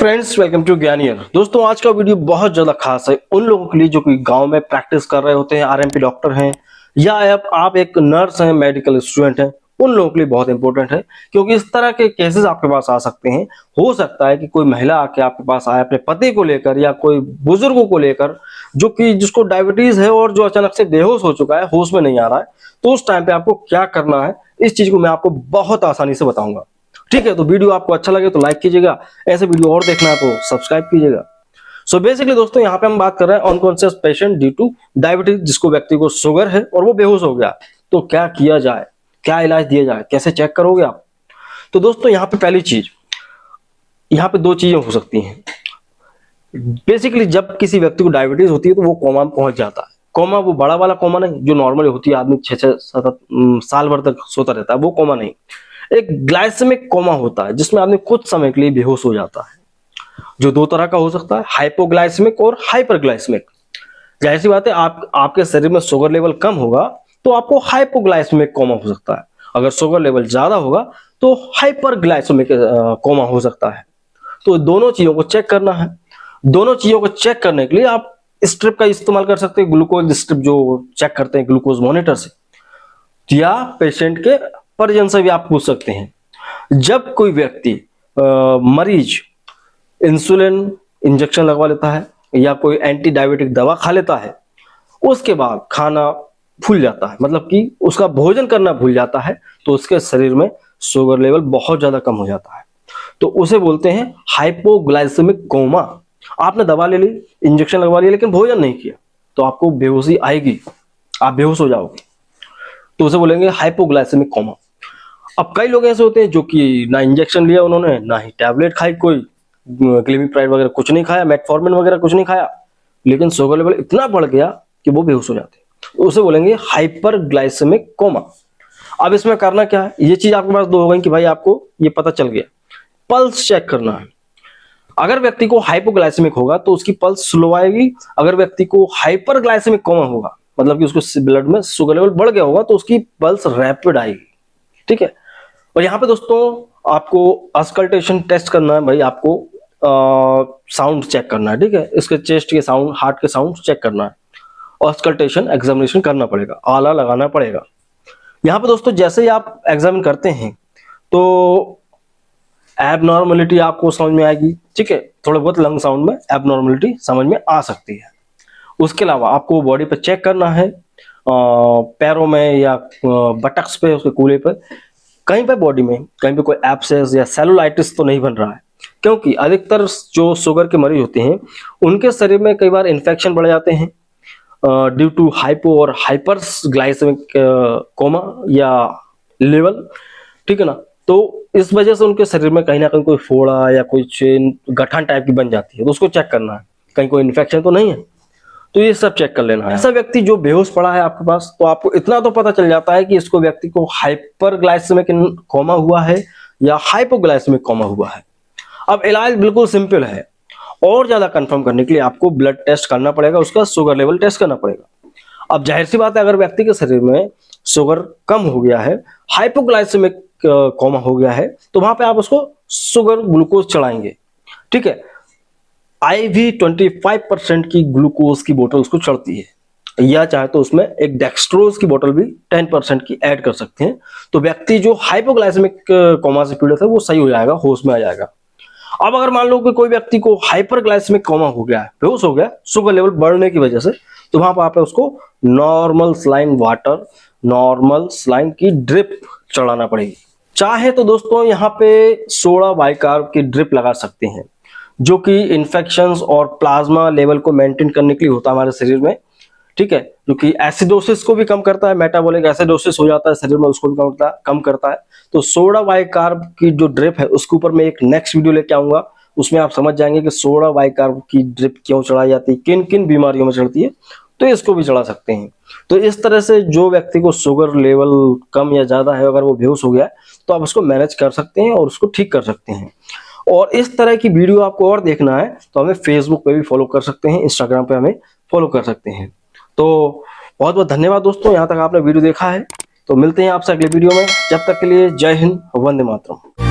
Friends, welcome to ज्ञानियर। दोस्तों, आज का वीडियो बहुत ज्यादा खास है उन लोगों के लिए जो कि गांव में प्रैक्टिस कर रहे होते हैं, आरएमपी डॉक्टर हैं या आप एक नर्स हैं, मेडिकल स्टूडेंट हैं। उन लोगों के लिए बहुत इंपॉर्टेंट है क्योंकि इस तरह के केसेस आपके पास आ सकते हैं। हो सकता है कि कोई महिला आके आपके पास आए अपने पति को लेकर या कोई बुजुर्गों को लेकर जो कि जिसको डायबिटीज है और जो अचानक से बेहोश हो चुका है, होश में नहीं आ रहा है। तो उस टाइम पे आपको क्या करना है, इस चीज को मैं आपको बहुत आसानी से बताऊंगा। ठीक है, तो वीडियो आपको अच्छा लगे तो लाइक कीजिएगा, ऐसे वीडियो और देखना है तो सब्सक्राइब कीजिएगा। सो बेसिकली दोस्तों, यहाँ पे हम बात कर रहे हैं unconscious patient due two diabetes, जिसको व्यक्ति को शुगर है और वो बेहोश हो गया। तो क्या किया जाए, क्या इलाज दिया जाए, कैसे चेक करोगे आप? तो दोस्तों, यहाँ पे पहली चीज, यहाँ पे दो चीजें हो सकती हैं। बेसिकली जब किसी व्यक्ति को डायबिटीज होती है तो वो कोमा में पहुंच जाता है। कोमा वो बड़ा वाला कोमा नहीं जो नॉर्मली होती है, आदमी 6-7 साल भर तक सोता रहता है, वो कोमा नहीं। एक ग्लाइसेमिक कोमा होता है जिसमें आदमी कुछ समय के लिए बेहोश हो जाता है, जो दो तरह का हो सकता है, हाइपोग्लाइसेमिक और हाइपरग्लाइसेमिक। जाहिर सी बात है, आपके शरीर में शुगर लेवल कम होगा तो आपको हाइपोग्लाइसेमिक कोमा हो सकता है। अगर शुगर लेवल ज्यादा होगा तो हाइपरग्लाइसेमिक कोमा हो सकता है। तो दोनों चीजों को चेक करना है। दोनों चीजों को चेक करने के लिए आप स्ट्रिप का इस्तेमाल कर सकते हैं, ग्लूकोज स्ट्रिप जो चेक करते हैं ग्लूकोज मॉनिटर से, या पेशेंट के परिजन से भी आप पूछ सकते हैं। जब कोई व्यक्ति मरीज इंसुलिन इंजेक्शन लगवा लेता है या कोई एंटी डायबिटिक दवा खा लेता है, उसके बाद खाना भूल जाता है, मतलब कि उसका भोजन करना भूल जाता है, तो उसके शरीर में शुगर लेवल बहुत ज्यादा कम हो जाता है। तो उसे बोलते हैं हाइपोग्लाइसेमिक कोमा। आपने दवा ले ली, इंजेक्शन लगवा लिया, लेकिन भोजन नहीं किया, तो आपको बेहोशी आएगी, आप बेहोश हो जाओगे, तो उसे बोलेंगे हाइपोग्लाइसेमिक कोमा। अब कई लोग ऐसे होते हैं जो कि ना इंजेक्शन लिया उन्होंने, ना ही टैबलेट खाई, कोई ग्लिमिप्राइड वगैरह कुछ नहीं खाया, मेटफॉर्मिन वगैरह कुछ नहीं खाया, लेकिन शुगर लेवल इतना बढ़ गया कि वो बेहोश हो जाते हैं। तो उसे बोलेंगे हाइपरग्लाइसेमिक कोमा। अब इसमें करना क्या है, ये चीज आपके पास दो हो गई कि भाई आपको ये पता चल गया, पल्स चेक करना है। अगर व्यक्ति को हाइपोग्लाइसेमिक होगा तो उसकी पल्स स्लो आएगी। अगर व्यक्ति को हाइपरग्लाइसेमिक कोमा होगा, मतलब कि उसको ब्लड में शुगर लेवल बढ़ गया होगा, तो उसकी पल्स रैपिड आएगी। ठीक है, और यहाँ पे दोस्तों आपको अस्कल्टेशन टेस्ट करना है। भाई आपको साउंड चेक करना है। ठीक है, इसके चेस्ट के साउंड, हार्ट के साउंड चेक करना है, अस्कल्टेशन एग्जामिनेशन करना पड़ेगा, आला लगाना पड़ेगा। यहाँ पे दोस्तों जैसे ही आप एग्जामिन करते हैं तो एबनॉर्मलिटी आपको समझ में आएगी। ठीक है, थोड़ा बहुत लंग साउंड में एबनॉर्मलिटी समझ में आ सकती है। उसके अलावा आपको बॉडी पे चेक करना है, पैरों में या बटक्स पे, उसके कूल्हे पर, कहीं पे बॉडी में कहीं पे कोई एब्सेस या सेलुलाइटिस तो नहीं बन रहा है, क्योंकि अधिकतर जो शुगर के मरीज होते हैं उनके शरीर में कई बार इन्फेक्शन बढ़ जाते हैं ड्यू टू हाइपो और हाइपरग्लाइसेमिक कोमा या लेवल। ठीक है ना, तो इस वजह से उनके शरीर में कहीं ना कहीं कोई फोड़ा या कुछ गठन टाइप की बन जाती है, तो उसको चेक करना है कहीं कोई इन्फेक्शन तो नहीं है। तो ये सब चेक कर लेना है। ऐसा व्यक्ति जो बेहोश पड़ा है आपके पास, तो आपको इतना तो पता चल जाता है कि इसको व्यक्ति को हाइपरग्लाइसेमिक कोमा हुआ है या हाइपोग्लाइसेमिक कोमा हुआ है। अब इलाज बिल्कुल सिंपल है। और ज्यादा कंफर्म करने के लिए आपको ब्लड टेस्ट करना पड़ेगा, उसका शुगर लेवल टेस्ट करना पड़ेगा। अब जाहिर सी बात है, अगर व्यक्ति के शरीर में शुगर कम हो गया है, हाइपोग्लाइसेमिक कोमा हो गया है, तो वहां पे आप उसको शुगर ग्लूकोज चढ़ाएंगे। ठीक है, IV 25% की ग्लूकोज की बोतल उसको चढ़ती है, या चाहे तो उसमें एक डेक्सट्रोज की बोतल भी 10% की ऐड कर सकते हैं। तो व्यक्ति जो हाइपोग्लाइसेमिक कोमा से पीड़ित है वो सही हो जाएगा, होश में आ जाएगा। अब अगर मान लो कि कोई व्यक्ति को हाइपरग्लाइसेमिक कोमा हो गया है, बेहोश हो गया शुगर लेवल बढ़ने की वजह से, तो वहां पर आप उसको normal saline water, normal saline की ड्रिप चढ़ाना पड़ेगी। चाहे तो दोस्तों यहाँ पे सोडा बाइकार्ब की ड्रिप लगा सकते हैं, जो कि इन्फेक्शंस और प्लाज्मा लेवल को मेंटेन करने के लिए होता है हमारे शरीर में। ठीक है, जो कि एसिडोसिस को भी कम करता है, मेटाबॉलिक एसिडोसिस हो जाता है शरीर में, उसको भी कम करता है। तो सोडा बाइकार्ब की जो ड्रिप है उसके ऊपर मैं एक नेक्स्ट वीडियो लेके आऊंगा, उसमें आप समझ जाएंगे कि सोडा बाइकार्ब की ड्रिप क्यों चढ़ाई जाती है, किन किन बीमारियों में चढ़ती है, तो इसको भी चढ़ा सकते हैं। तो इस तरह से जो व्यक्ति को शुगर लेवल कम या ज्यादा है, अगर वो बेहोश हो गया है, तो आप उसको मैनेज कर सकते हैं और उसको ठीक कर सकते हैं। और इस तरह की वीडियो आपको और देखना है तो हमें फेसबुक पे भी फॉलो कर सकते हैं, इंस्टाग्राम पे हमें फॉलो कर सकते हैं। तो बहुत बहुत धन्यवाद दोस्तों, यहाँ तक आपने वीडियो देखा है। तो मिलते हैं आपसे अगले वीडियो में, जब तक के लिए जय हिंद, वंदे मातरम।